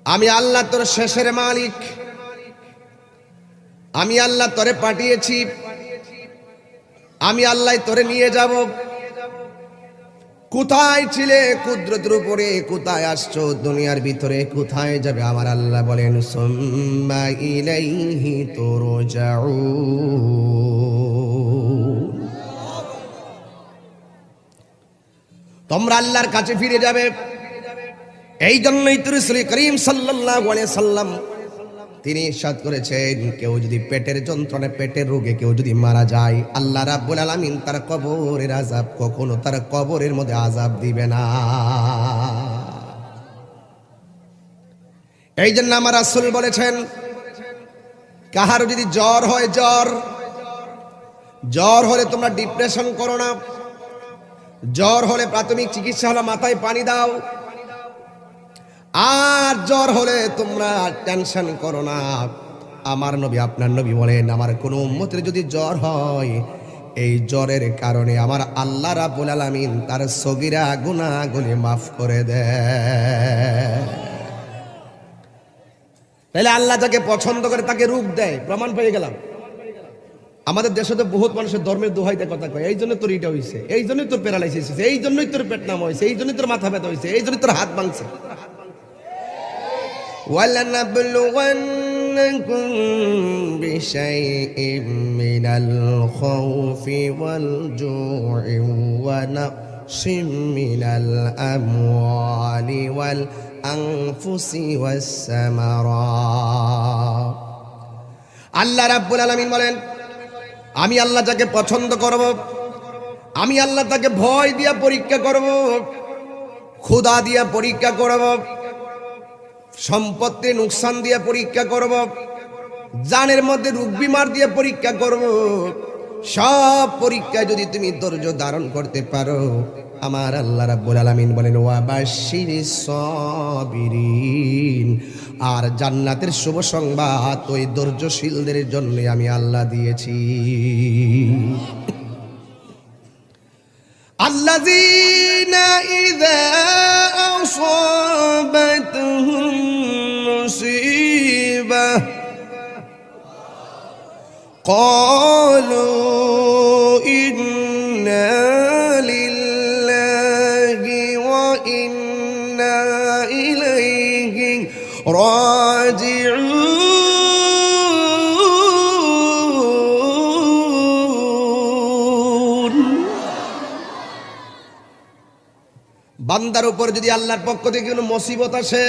আমি আল্লাহ তোর শেষের মালিক, আমি আল্লাহ তোরে পাঠিয়েছি, আমি আল্লাহ তোরে নিয়ে যাব। কোথায় ছিলে কুদরতের উপরে, কোথায় আসছো দুনিয়ার ভিতরে, কোথায় যাবে? আমার আল্লাহ বলেন সুম্মা ইলাইহি তুরজাউন, তোমরা আল্লাহর কাছে ফিরে যাবে। এই জন্যই তো রাসূল করিম সাল্লাল্লাহু আলাইহি সাল্লাম তিনি ইরশাদ করেছেন, কেউ যদি পেটের যন্ত্রণায়, পেটের রোগে কেউ যদি মারা যায়, আল্লাহ রাব্বুল আলামিন তার কবরের আযাব, কখনো তার কবরের মধ্যে আযাব দিবে না। এই জন্য আমার রাসূল বলেছেন, কাহারও যদি জ্বর হয়, জ্বর হলে তোমরা ডিপ্রেশন করো না। জ্বর হলে প্রাথমিক চিকিৎসা হলো মাথায় পানি দাও। আর জ্বর হলে তোমরা টেনশন করো না। আমার নবী, আপনার নবী বলেন, আমার কোনো উম্মতের যদি জ্বর হয়, এই জ্বরের কারণে আমার আল্লাহ রাব্বুল আলামিন তার সগীরা গুনাহগুলি মাফ করে দেয়। তাহলে আল্লাহ যাকে পছন্দ করে তাকে রূপ দেয়, প্রমাণ পেয়ে গেলাম। আমাদের দেশে তো বহুত মানুষের ধর্মের দোহাইতে কথা কয়, এই জন্য তোর এটা হয়েছে, এই জন্যই তোর প্যারালাইসিস হয়েছে, এই জন্যই তোর পেট নাম হয়েছে, এই জন্যই তোর মাথা ব্যথা হয়েছে, এই জন্যই তোর হাত ভাঙছে। وَلَنَبْلُوَنَّكُمْ بِشَيْءٍ مِّنَ الْخَوْفِ وَالْجُوعِ وَنَقْصٍ مِّنَ الْأَمْوَالِ وَالْأَنفُسِ وَالثَّمَرَاتِ। আল্লাহ রাব্বুল আলামিন বলেন, আমি আল্লাহ যাকে পছন্দ করব, আমি আল্লাহ তাকে ভয় দিয়া পরীক্ষা করব, ক্ষুধা দিয়া পরীক্ষা করব, সম্পত্তি নুকসান দিয়ে পরীক্ষা করব, জানের মধ্যে রোগ বিমার দিয়ে পরীক্ষা করব। সব পরীক্ষায় যদি তুমি ধৈর্য ধারণ করতে পারো, আমার আল্লাহ রাব্বুল আলামিন বলেন ওয়াবাশশিরিস সাবিরিন, আর জান্নাতের শুভ সংবাদ ওই ধৈর্যশীলদের জন্য আমি আল্লাহ দিয়েছি। আল্লাযীনা ইযা আসাবাতহুম মুসিবাহ ক্বালু ইন্না লিল্লাহি ওয়া ইন্না ইলাইহি রাজিউন। বান্দার উপর যদি আল্লাহর পক্ষ থেকে কোনো মুসিবত আসে,